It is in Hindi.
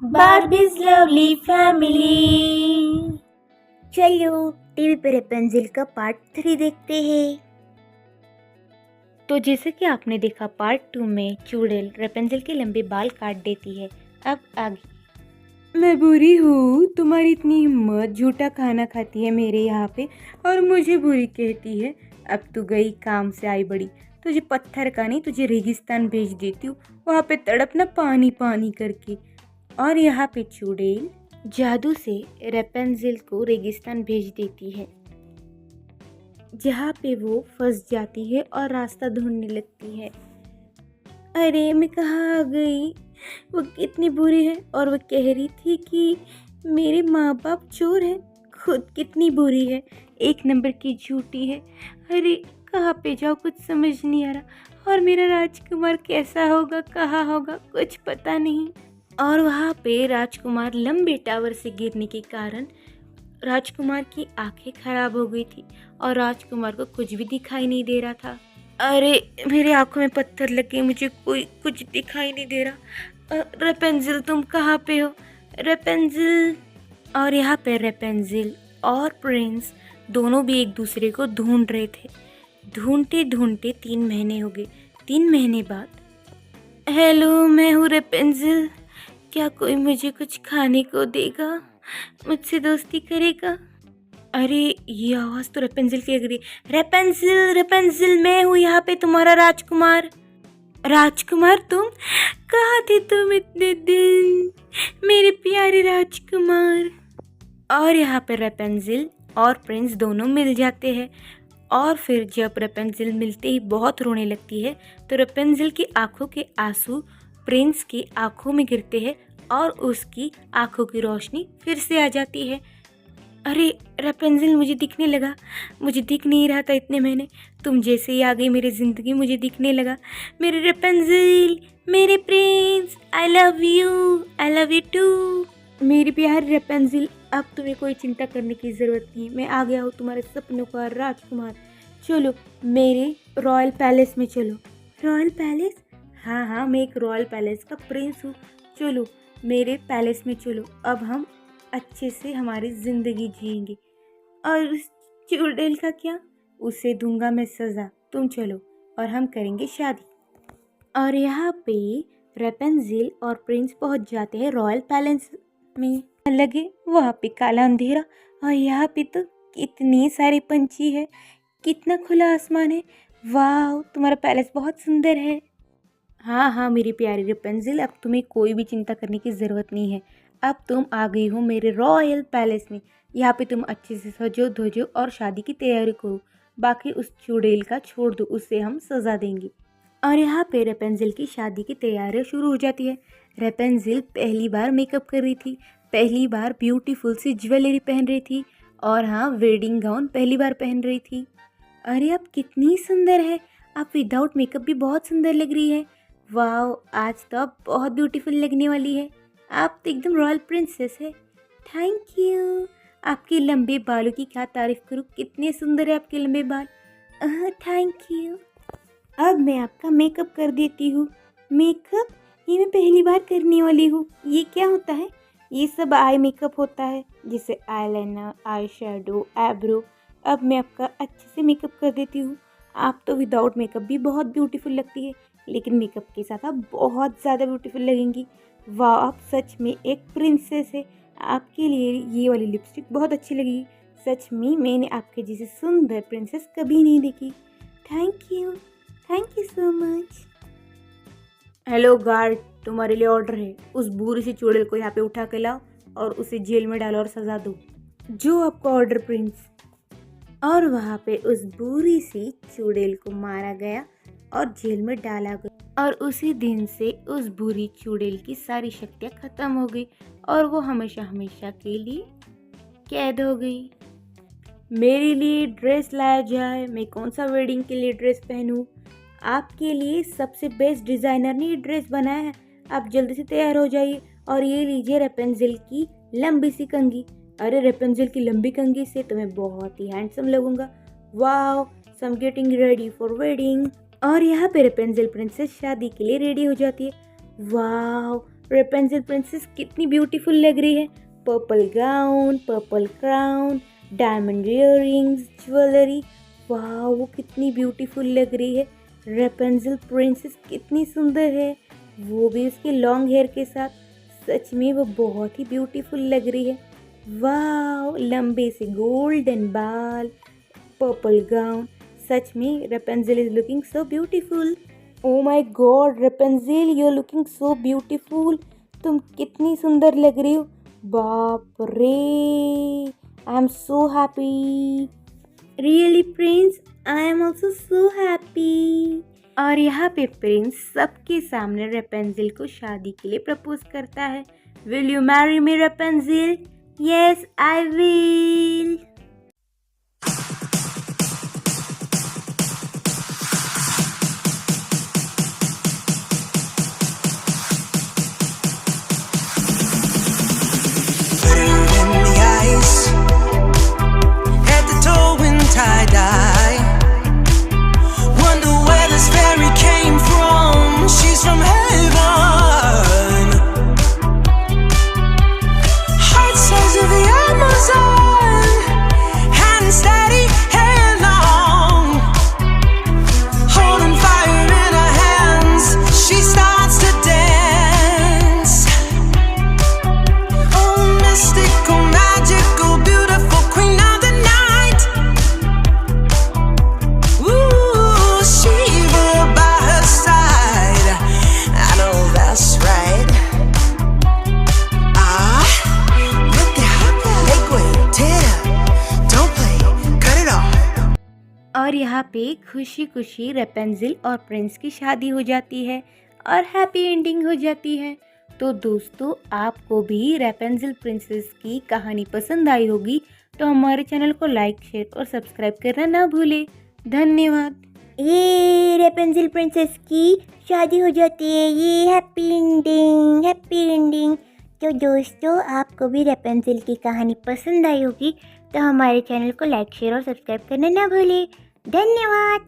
Barbie's lovely family। चलो टीवी पर रेपेंजिल का पार्ट 3 देखते हैं। तो जैसे कि आपने देखा पार्ट 2 में चुड़ैल रेपेंजिल के लंबे बाल काट देती है। अब आगे। मैं बुरी हूँ, तुम्हारी इतनी हिम्मत, झूठा खाना खाती है मेरे यहाँ पे और मुझे बुरी कहती है। अब तू गई काम से आई बड़ी, तुझे पत्थर का नहीं तुझे रेगिस्तान भेज देती हूँ, वहाँ पे तड़पना पानी पानी करके। और यहाँ पे चुड़ैल जादू से रेपेंजिल को रेगिस्तान भेज देती है, जहाँ पे वो फंस जाती है और रास्ता ढूंढने लगती है। अरे मैं कहाँ आ गई, वो कितनी बुरी है और वो कह रही थी कि मेरे माँ बाप चोर हैं, खुद कितनी बुरी है, एक नंबर की झूठी है। अरे कहाँ पे जाओ कुछ समझ नहीं आ रहा, और मेरा राजकुमार कैसा होगा, कहाँ होगा, कुछ पता नहीं। और वहाँ पे राजकुमार लंबे टावर से गिरने के कारण राजकुमार की आंखें खराब हो गई थी और राजकुमार को कुछ भी दिखाई नहीं दे रहा था। अरे मेरी आंखों में पत्थर लग गए, मुझे कोई कुछ दिखाई नहीं दे रहा। रेपेंजिल तुम कहाँ पे हो, रेपेंजिल। और यहाँ पे रेपेंजिल और प्रिंस दोनों भी एक दूसरे को ढूंढ रहे थे। ढूंढते ढूंढते 3 महीने हो गए। 3 महीने बाद, हेलो मैं हूँ रेपेंजिल, क्या कोई मुझे कुछ खाने को देगा, मुझसे दोस्ती करेगा। अरे ये आवाज़ तो रेपेंजिल की लग रही है। रेपेंजिल रेपेंजिल मैं हूँ यहाँ पे तुम्हारा राजकुमार। राजकुमार तुम कहाँ थे तुम इतने दिन, मेरे प्यारे राजकुमार। और यहाँ पे रेपेंजिल और प्रिंस दोनों मिल जाते हैं। और फिर जब रेपेंजिल मिलते ही बहुत रोने लगती है तो रेपेंजिल की आंखों के आंसू प्रिंस की आंखों में गिरते हैं और उसकी आंखों की रोशनी फिर से आ जाती है। अरे रेपेंजिल मुझे दिखने लगा, मुझे दिख नहीं रहा था इतने महीने, तुम जैसे ही आ गई मेरी ज़िंदगी मुझे दिखने लगा। मेरे रेपेंजिल, मेरे prince, I love you too. मेरी प्यारी रेपेंजिल, अब तुम्हें कोई चिंता करने की ज़रूरत नहीं, मैं आ गया हूँ तुम्हारे सपनों का राजकुमार। चलो मेरे रॉयल पैलेस में चलो। Royal palace? हाँ हाँ, मैं एक रॉयल पैलेस का प्रिंस हूँ, चलो मेरे पैलेस में चलो, अब हम अच्छे से हमारी ज़िंदगी जिएंगे। और उस चुड़ैल का क्या, उसे दूंगा मैं सज़ा, तुम चलो और हम करेंगे शादी। और यहाँ पे रेपेंजिल और प्रिंस पहुँच जाते हैं रॉयल पैलेस में। लगे वहाँ पे काला अंधेरा, और यहाँ पे तो कितनी सारे पंछी है, कितना खुला आसमान है। वाह तुम्हारा पैलेस बहुत सुंदर है। हाँ हाँ मेरी प्यारी रेपेंजिल, अब तुम्हें कोई भी चिंता करने की ज़रूरत नहीं है, अब तुम आ गई हो मेरे रॉयल पैलेस में। यहाँ पे तुम अच्छे से सजो धोजो और शादी की तैयारी करो, बाकी उस चुड़ैल का छोड़ दो, उससे हम सज़ा देंगे। और यहाँ पे रेपेंजिल की शादी की तैयारी शुरू हो जाती है। रेपेंजिल पहली बार मेकअप कर रही थी, पहली बार ब्यूटीफुल सी ज्वेलरी पहन रही थी, और हाँ वेडिंग गाउन पहली बार पहन रही थी। अरे आप कितनी सुंदर है, आप विदाउट मेकअप भी बहुत सुंदर लग रही है। वाह आज तो आप बहुत ब्यूटीफुल लगने वाली है, आप तो एकदम रॉयल प्रिंसेस है। थैंक यू, आपके लंबे बालों की क्या तारीफ करूँ, कितने सुंदर है आपके लंबे बाल। Thank you. अब मैं आपका मेकअप कर देती हूँ। मेकअप? ये मैं पहली बार करने वाली हूँ, ये क्या होता है? ये सब आई मेकअप होता है, जैसे आईलाइनर, आई शेडो, आईब्रो। अब मैं आपका अच्छे से मेकअप कर देती हूँ। आप तो विदाउट मेकअप भी बहुत ब्यूटीफुल लगती है, लेकिन मेकअप के साथ आप बहुत ज़्यादा ब्यूटीफुल लगेंगी। वाह आप सच में एक प्रिंसेस है, आपके लिए ये वाली लिपस्टिक बहुत अच्छी लगेगी। सच में मैंने आपके जैसी सुंदर प्रिंसेस कभी नहीं देखी। Thank you so much. Hello guard, तुम्हारे लिए ऑर्डर है, उस बुरी सी चुड़ैल को यहाँ पे उठा के लाओ और उसे जेल में डालो और सजा दो। जो आपका ऑर्डर प्रिंस। और वहाँ पे उस बुरी सी चुड़ैल को मारा गया और जेल में डाला गया। और उसी दिन से उस बुरी चुड़ैल की सारी शक्तियाँ खत्म हो गई और वो हमेशा हमेशा के लिए कैद हो गई। मेरे लिए ड्रेस लाया जाए, मैं कौन सा वेडिंग के लिए ड्रेस पहनूं? आपके लिए सबसे बेस्ट डिज़ाइनर ने ये ड्रेस बनाया है, आप जल्दी से तैयार हो जाइए। और ये लीजिए रेपेंजिल की लंबी सी कंघी। अरे रेपेंजिल की लंबी कंघी से तो मैं बहुत ही हैंडसम लगूंगा। Wow so I am getting ready for wedding. और यहाँ पे रेपेंजिल प्रिंसेस शादी के लिए रेडी हो जाती है। वाओ रेपेंसिल प्रिंसेस कितनी ब्यूटीफुल लग रही है। Purple gown, purple crown, diamond earrings, jewellery, वाह वो कितनी ब्यूटीफुल लग रही है। रेपेंसिल प्रिंसेस कितनी सुंदर है, वो भी उसके लॉन्ग हेयर के साथ। सच में वो बहुत ही ब्यूटीफुल लग रही है। वाह, लंबे से गोल्डन बाल, पर्पल गाउन, सच में Rapunzel is looking so beautiful. Oh my god Rapunzel, you are looking so beautiful. तुम कितनी सुंदर लग रही हो, बाप रे, I am so happy. Really prince, I am also so happy. और यहाँ पे प्रिंस सबके सामने रेपेंसिल को शादी के लिए प्रपोज करता है। Will you marry me Rapunzel? Yes I will. और यहाँ पे खुशी खुशी रेपेंसिल और प्रिंस की शादी हो जाती है और हैप्पी एंडिंग हो जाती है। तो दोस्तों, आपको भी रेपेंसिल प्रिंसेस की कहानी पसंद आई होगी तो हमारे चैनल को लाइक, शेयर और सब्सक्राइब करना ना भूले। धन्यवाद। ये रेपेंसिल प्रिंसेस की शादी हो जाती है, ये हैप्पी एंडिंग, हैप्पी एंडिंग। तो दोस्तों, आपको भी रेपेंसिल की कहानी पसंद आई होगी तो हमारे चैनल को लाइक, शेयर और सब्सक्राइब करना ना भूले। धन्यवाद।